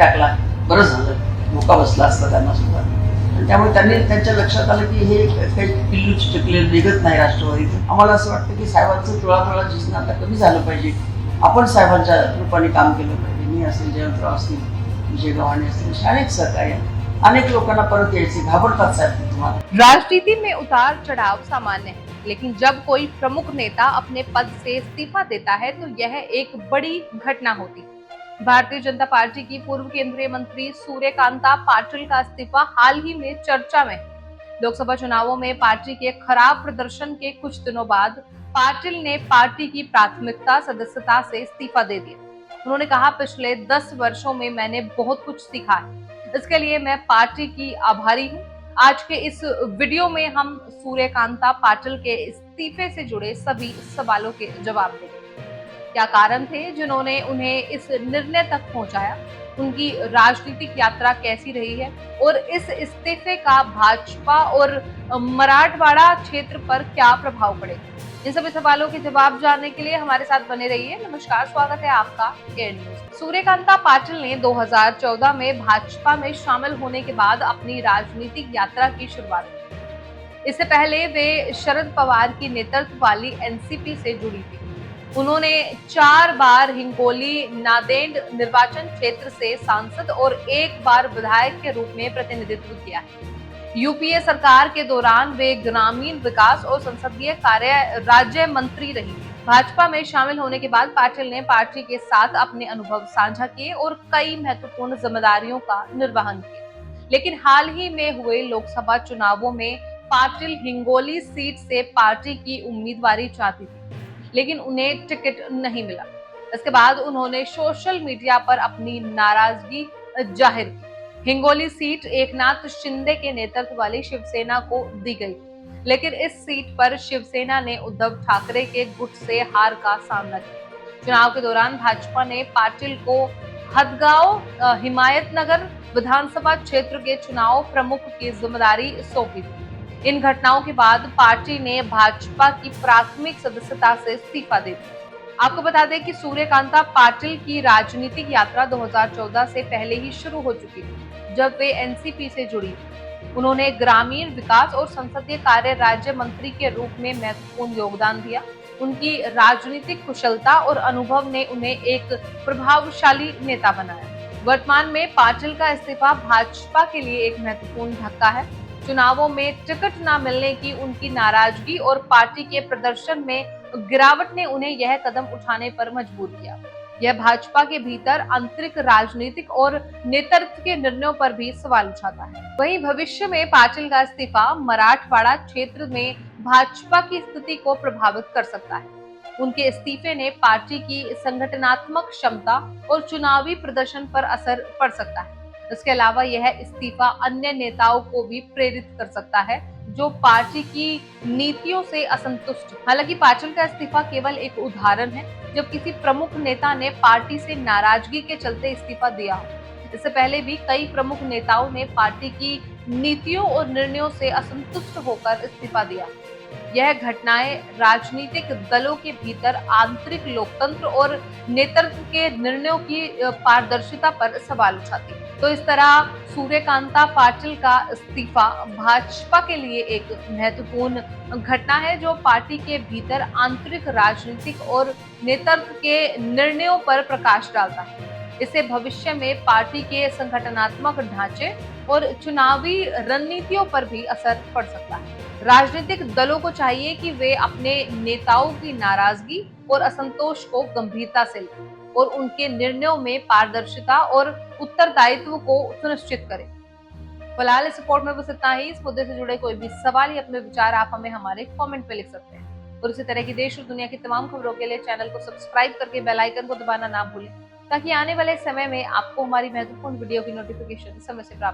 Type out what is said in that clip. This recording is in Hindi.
टाकला, बरं झालं, धोका बसला असता त्यांना सुद्धा. आणि त्यामुळे त्यांनी त्यांच्या लक्षात आलं की हे काही पिल्लू चिटकले निघत नाही राष्ट्रवादीचं. आम्हाला असं वाटतं की साहेबांचं टोळा झिजणं आता कमी झालं पाहिजे. आपण साहेबांच्या रूपाने काम केलं पाहिजे. मी असेल, जयंतराव असतील, विजय गव्हाणे असतील, असे अनेक सहकार्य, अनेक लोकांना परत यायचे, घाबरतात साहेब तुम्हाला. राजनीति में उतार चढ़ाव सामान्य है, लेकिन जब कोई प्रमुख नेता अपने पद से इस्तीफा देता है तो यह एक बड़ी घटना होती है। भारतीय जनता पार्टी की पूर्व केंद्रीय मंत्री सूर्यकांता पाटिल का इस्तीफा हाल ही में चर्चा में है। लोकसभा चुनावों में पार्टी के खराब प्रदर्शन के कुछ दिनों बाद पाटिल ने पार्टी की प्राथमिकता सदस्यता से इस्तीफा दे दिया। उन्होंने कहा, पिछले 10 वर्षों में मैंने बहुत कुछ सीखा है, इसके लिए मैं पार्टी की आभारी हूँ। आज के इस वीडियो में हम सूर्यकांता पाटिल के इस्तीफे से जुड़े सभी सवालों के जवाब देंगे। क्या कारण थे जिन्होंने उन्हें इस निर्णय तक पहुंचाया, उनकी राजनीतिक यात्रा कैसी रही है और इस इस्तीफे का भाजपा और मराठवाड़ा क्षेत्र पर क्या प्रभाव पड़ेगा, इन सभी सवालों के जवाब जानने के लिए हमारे साथ बने रहिए। नमस्कार, स्वागत है आपका एयर न्यूज। सूर्यकांता पाटिल ने 2014 में भाजपा में शामिल होने के बाद अपनी राजनीतिक यात्रा की शुरुआत की। इससे पहले वे शरद पवार की नेतृत्व वाली एनसीपी से जुड़ी थी। उन्होंने 4 बार हिंगोली नांदेड़ निर्वाचन क्षेत्र से सांसद और 1 बार विधायक के रूप में प्रतिनिधित्व किया है। यूपीए सरकार के दौरान वे ग्रामीण विकास और संसदीय कार्य राज्य मंत्री रही। भाजपा में शामिल होने के बाद पाटिल ने पार्टी के साथ अपने अनुभव साझा किए और कई महत्वपूर्ण जिम्मेदारियों का निर्वहन किया। लेकिन हाल ही में हुए लोकसभा चुनावों में पाटिल हिंगोली सीट से पार्टी की उम्मीदवारी चाहती थी, लेकिन उन्हें टिकट नहीं मिला। इसके बाद उन्होंने सोशल मीडिया पर अपनी नाराजगी जाहिर की। हिंगोली सीट एकनाथ शिंदे के नेतृत्व वाली शिवसेना को दी गई, लेकिन इस सीट पर शिवसेना ने उद्धव ठाकरे के गुट से हार का सामना किया। चुनाव के दौरान भाजपा ने पाटिल को हदगांव हिमायतनगर विधानसभा क्षेत्र के चुनाव प्रमुख की जिम्मेदारी सौंपी थी। इन घटनाओं के बाद पार्टी ने भाजपा की प्राथमिक सदस्यता से इस्तीफा दे दिया। आपको बता दें कि सूर्यकांता पाटिल की राजनीतिक यात्रा 2014 से पहले ही शुरू हो चुकी थी, जब वे एनसीपी से जुड़ी थी। उन्होंने ग्रामीण विकास और संसदीय कार्य राज्य मंत्री के रूप में महत्वपूर्ण योगदान दिया। उनकी राजनीतिक कुशलता और अनुभव ने उन्हें एक प्रभावशाली नेता बनाया। वर्तमान में पाटिल का इस्तीफा भाजपा के लिए एक महत्वपूर्ण धक्का है। चुनावों में टिकट न मिलने की उनकी नाराजगी और पार्टी के प्रदर्शन में गिरावट ने उन्हें यह कदम उठाने पर मजबूर किया। यह भाजपा के भीतर आंतरिक राजनीतिक और नेतृत्व के निर्णयों पर भी सवाल उठाता है। वहीं भविष्य में पाटिल का इस्तीफा मराठवाड़ा क्षेत्र में भाजपा की स्थिति को प्रभावित कर सकता है। उनके इस्तीफे ने पार्टी की संगठनात्मक क्षमता और चुनावी प्रदर्शन पर असर पड़ सकता है। इसके अलावा यह इस्तीफा अन्य नेताओं को भी प्रेरित कर सकता है जो पार्टी की नीतियों से असंतुष्ट। हालांकि पाटिल का इस्तीफा केवल एक उदाहरण है जब किसी प्रमुख नेता ने पार्टी से नाराजगी के चलते इस्तीफा दिया हो। इससे पहले भी कई प्रमुख नेताओं ने पार्टी की नीतियों और निर्णयों से असंतुष्ट होकर इस्तीफा दिया। यह घटनाएं राजनीतिक दलों के भीतर आंतरिक लोकतंत्र और नेतृत्व के निर्णयों की पारदर्शिता पर सवाल उठाती है। तो इस तरह सूर्यकांता पाटिल का इस्तीफा भाजपा के लिए एक महत्वपूर्ण घटना है जो पार्टी के भीतर आंतरिक राजनीतिक और नेतृत्व के निर्णयों पर प्रकाश डालता है। इससे भविष्य में पार्टी के संगठनात्मक ढांचे और चुनावी रणनीतियों पर भी असर पड़ सकता है। राजनीतिक दलों को चाहिए कि वे अपने नेताओं की नाराजगी और असंतोष को गंभीरता से लें और उनके निर्णयों में पारदर्शिता और उत्तरदायित्व को सुनिश्चित करें। फिलहाल इस रिपोर्ट में बस इतना ही। इस मुद्दे से जुड़े कोई भी सवाल या अपने विचार आप हमें हमारे कमेंट पे लिख सकते हैं। और इसी तरह की देश और दुनिया की तमाम खबरों के लिए चैनल को सब्सक्राइब करके बेल आइकन को दबाना ना भूलें, ताकि आने वाले समय में आपको हमारी महत्वपूर्ण वीडियो की नोटिफिकेशन समय से प्राप्त